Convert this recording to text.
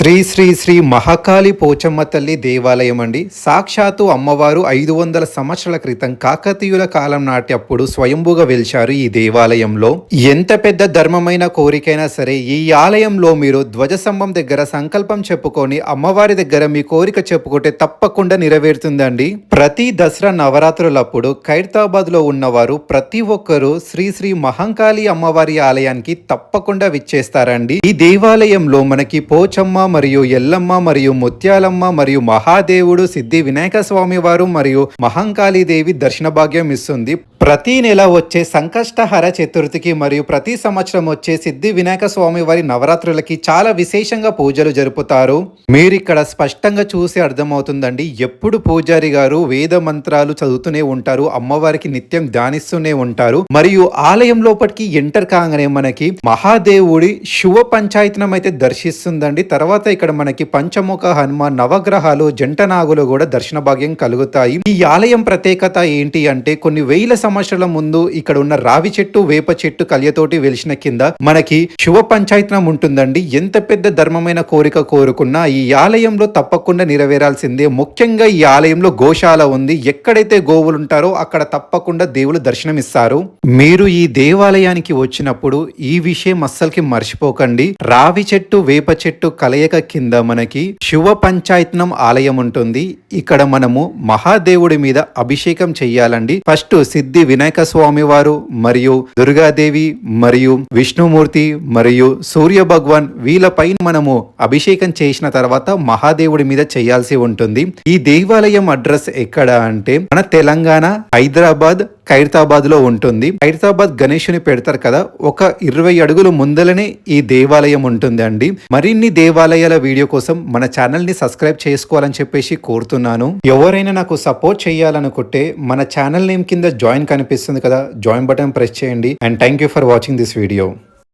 శ్రీ శ్రీ శ్రీ మహాకాళి పోచమ్మ తల్లి దేవాలయం అండి. సాక్షాత్తు అమ్మవారు 500 సంవత్సరాల క్రితం కాకతీయుల కాలం నాటి అప్పుడు స్వయంభూగా వెలిచారు ఈ దేవాలయంలో. ఎంత పెద్ద ధర్మమైన కోరికైనా సరే ఈ ఆలయంలో మీరు ధ్వజస్తంభం దగ్గర సంకల్పం చెప్పుకొని అమ్మవారి దగ్గర మీ కోరిక చెప్పుకుంటే తప్పకుండా నెరవేరుతుందండి. ప్రతి దసరా నవరాత్రులప్పుడు ఖైరతాబాద్ లో ఉన్నవారు ప్రతి ఒక్కరూ శ్రీ శ్రీ మహంకాళి అమ్మవారి ఆలయానికి తప్పకుండా విచ్చేస్తారండి. ఈ దేవాలయంలో మనకి పోచమ్మ మరియు ఎల్లమ్మ మరియు ముత్యాలమ్మ మరియు మహాదేవుడు, సిద్ధి వినాయక స్వామి వారు మరియు మహంకాళీదేవి దర్శన భాగ్యం ఇస్తుంది. ప్రతి నెల వచ్చే సంకష్టహర చతుర్థికి మరియు ప్రతి సంవత్సరం వచ్చే సిద్ధి వినాయక స్వామి వారి నవరాత్రులకి చాలా విశేషంగా పూజలు జరుపుతారు. మీరు ఇక్కడ స్పష్టంగా చూసి అర్థమవుతుందండి. ఎప్పుడు పూజారి గారు వేద మంత్రాలు చదువుతూనే ఉంటారు, అమ్మవారికి నిత్యం ధ్యానిస్తూనే ఉంటారు. మరియు ఆలయం లోపలికి ఎంటర్ కాగానే మనకి మహాదేవుడి శివ పంచాయతనం అయితే దర్శిస్తుందండి. తర్వాత ఇక్కడ మనకి పంచముఖ హనుమాన్, నవగ్రహాలు, జంట నాగులు కూడా దర్శన భాగ్యం కలుగుతాయి. ఈ ఆలయం ప్రత్యేకత ఏంటి అంటే కొన్ని వేల సంవత్సరాల ముందు ఇక్కడ ఉన్న రావి చెట్టు, వేప చెట్టు కలియతోటి వెలిసిన కింద మనకి శివ పంచాయతనం ఉంటుందండి. ఎంత పెద్ద ధర్మమైన కోరిక కోరుకున్నా ఈ ఆలయంలో తప్పకుండా నెరవేరాల్సిందే. ముఖ్యంగా ఈ ఆలయంలో గోశాల ఉంది. ఎక్కడైతే గోవులు ఉంటారో అక్కడ తప్పకుండా దేవులు దర్శనమిస్తారు. మీరు ఈ దేవాలయానికి వచ్చినప్పుడు ఈ విషయం అస్సలకి మర్చిపోకండి. రావి చెట్టు, వేప చెట్టు కలయిక కింద మనకి శివ పంచాయతనం ఆలయం ఉంటుంది. ఇక్కడ మనము మహాదేవుడి మీద అభిషేకం చెయ్యాలండి. ఫస్ట్ సిద్ధి వినాయక స్వామి వారు మరియు దుర్గాదేవి మరియు విష్ణుమూర్తి మరియు సూర్య భగవాన్ వీళ్ళపైన మనము అభిషేకం చేసిన తర్వాత మహాదేవుడి మీద చేయాల్సి ఉంటుంది. ఈ దేవాలయం అడ్రస్ ఎక్కడ అంటే మన తెలంగాణ హైదరాబాద్ ఖైరతాబాద్ లో ఉంటుంది. ఖైరతాబాద్ గణేశుని పెడతారు కదా, ఒక 20 అడుగులు ముందలనే ఈ దేవాలయం ఉంటుంది అండి. మరిన్ని దేవాలయాల వీడియో కోసం మన ఛానల్ ని సబ్స్క్రైబ్ చేసుకోవాలని చెప్పేసి కోరుతున్నాను. ఎవరైనా నాకు సపోర్ట్ చేయాలనుకుంటే మన ఛానల్ నేమ్ కింద జాయిన్ కనిపిస్తుంది కదా, జాయిన్ బటన్ ప్రెస్ చేయండి. And thank you for watching this video.